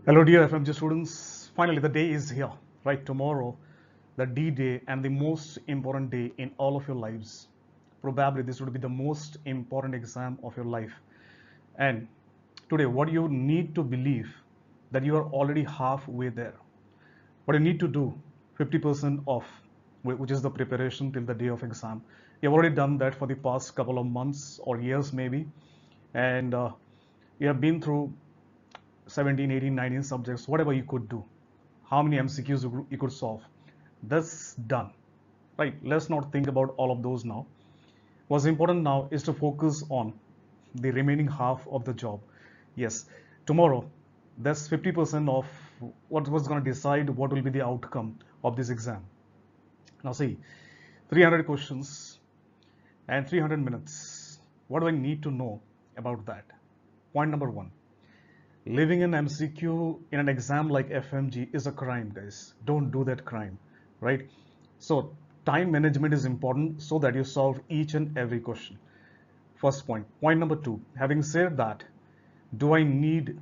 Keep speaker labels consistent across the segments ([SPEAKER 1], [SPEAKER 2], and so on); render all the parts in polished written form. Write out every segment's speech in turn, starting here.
[SPEAKER 1] Hello, dear FMG students. Finally, the day is here, right? Tomorrow, the D day and the most important day in all of your lives. Probably, this would be the most important exam of your life. And today, what you need to believe that you are already halfway there. What you need to do, 50% off, which is the preparation till the day of exam. You've already done that for the past couple of months or years, maybe. And you have been through 17, 18, 19 subjects, whatever you could do, how many MCQs you could solve. That's done, right? Let's not think about all of those now. What's important now is to focus on the remaining half of the job. Yes, tomorrow, that's 50% of what was going to decide what will be the outcome of this exam. Now, see, 300 questions and 300 minutes. What do I need to know about that? Point number one, living in MCQ in an exam like FMG is a crime, guys. Don't do that crime, right? So time management is important so that you solve each and every question. First point. Point number two, having said that, do I need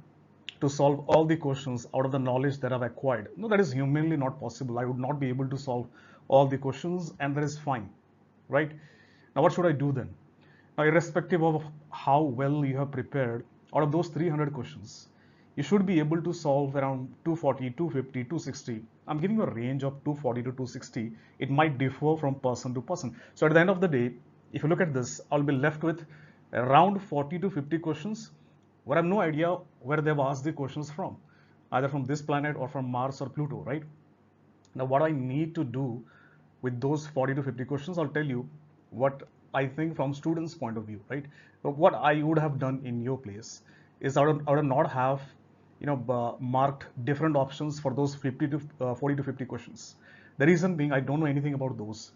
[SPEAKER 1] to solve all the questions out of the knowledge that I've acquired? No, that is humanly not possible. I would not be able to solve all the questions, and that is fine, right? Now, what should I do then? Now, irrespective of how well you have prepared, out of those 300 questions, you should be able to solve around 240, 250, 260. I'm giving you a range of 240 to 260. It might differ from person to person. So at the end of the day, if you look at this, I'll be left with around 40 to 50 questions where I have no idea where they've asked the questions from, either from this planet or from Mars or Pluto, right? Now, what I need to do with those 40 to 50 questions, I'll tell you what I think from students' point of view, right? But what I would have done in your place is I would not have, marked different options for those 50 to 40 to 50 questions. The reason being, I don't know anything about those.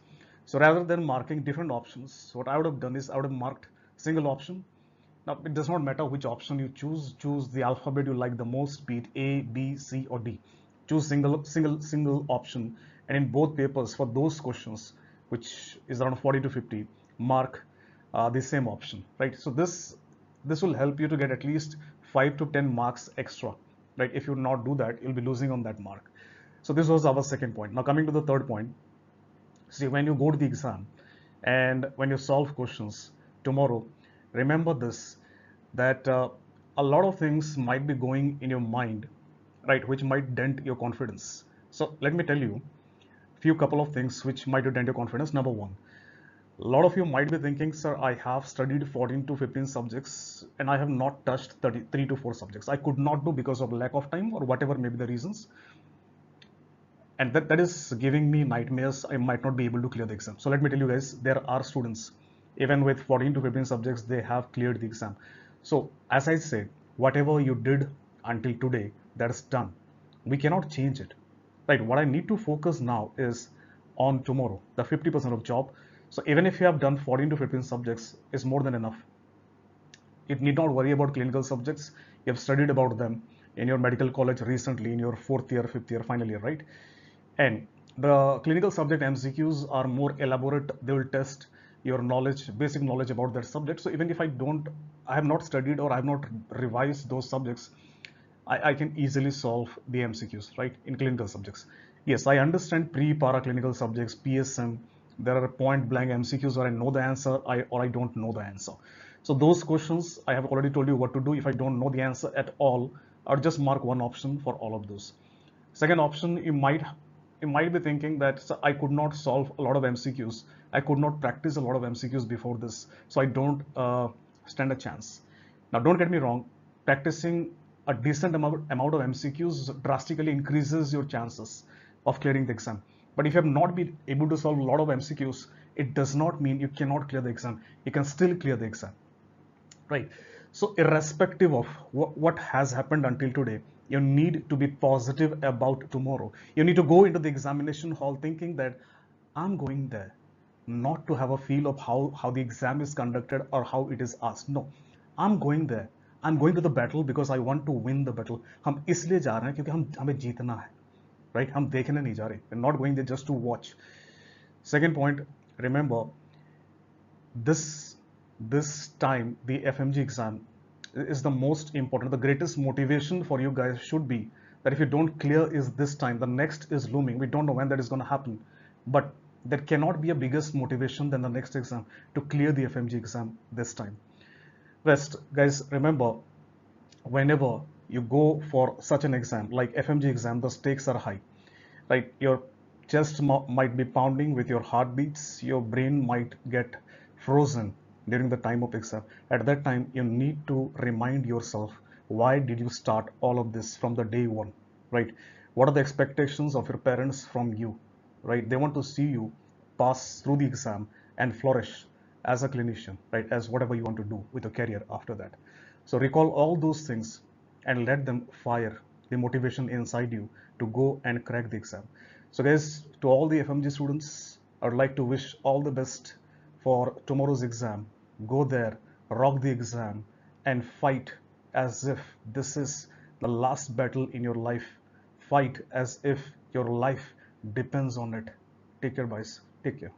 [SPEAKER 1] So rather than marking different options, what I would have done is I would have marked single option. Now, it does not matter which option you choose the alphabet you like the most, be it A, B, C, or D. Choose single option, and in both papers for those questions, which is around 40 to 50, mark the same option, right? So this will help you to get at least 5 to 10 marks extra, right? If you not do that, you'll be losing on that mark. So this was our second point. Now coming to the third point, see, when you go to the exam and when you solve questions tomorrow, remember this, that a lot of things might be going in your mind, right, which might dent your confidence. So let me tell you few couple of things which might dent your confidence. Number one, a lot of you might be thinking, sir, I have studied 14 to 15 subjects and I have not touched 33 to 4 subjects. I could not do because of lack of time or whatever may be the reasons, and that is giving me nightmares. I might not be able to clear the exam. So let me tell you guys, there are students even with 14 to 15 subjects, they have cleared the exam. So as I said, whatever you did until today, that's done. We cannot change it, right? What I need to focus now is on tomorrow, the 50% of job. So even if you have done 14 to 15 subjects, is more than enough. You need not worry about clinical subjects. You have studied about them in your medical college recently, in your 4th year, 5th year, final year, right? And the clinical subject MCQs are more elaborate. They will test your knowledge, basic knowledge about that subject. So even if I have not studied or I have not revised those subjects, I can easily solve the MCQs, right, in clinical subjects. Yes, I understand pre-para clinical subjects, PSM, there are point blank MCQs where I know the answer or I don't know the answer. So those questions, I have already told you what to do. If I don't know the answer at all, I'll just mark one option for all of those. Second option, you might be thinking that, so I could not solve a lot of MCQs. I could not practice a lot of MCQs before this, so I don't stand a chance. Now, don't get me wrong, practicing a decent amount of MCQs drastically increases your chances of clearing the exam. But if you have not been able to solve a lot of MCQs, it does not mean you cannot clear the exam. You can still clear the exam, right? So irrespective of what has happened until today, you need to be positive about tomorrow. You need to go into the examination hall thinking that I'm going there not to have a feel of how the exam is conducted or how it is asked. No, I'm going there. I'm going to the battle because I want to win the battle. हम इसलिए जा रहे हैं क्योंकि हमें जीतना है, right? हम देखने नहीं जा रहे. We're not going there just to watch. Second point, remember this time the FMG exam is the most important. The greatest motivation for you guys should be that if you don't clear is this time, the next is looming. We don't know when that is going to happen, but there cannot be a biggest motivation than the next exam to clear the FMG exam this time. Rest, guys, remember, whenever you go for such an exam like FMG exam, the stakes are high, right? Your chest might be pounding with your heartbeats, your brain might get frozen during the time of exam. At that time, you need to remind yourself, why did you start all of this from the day one, right? What are the expectations of your parents from you, right? They want to see you pass through the exam and flourish as a clinician, right? As whatever you want to do with your career after that. So recall all those things and let them fire the motivation inside you to go and crack the exam. So guys, to all the FMG students, I would like to wish all the best for tomorrow's exam. Go there, rock the exam, and fight as if this is the last battle in your life. Fight as if your life depends on it. Take care, guys. Take care.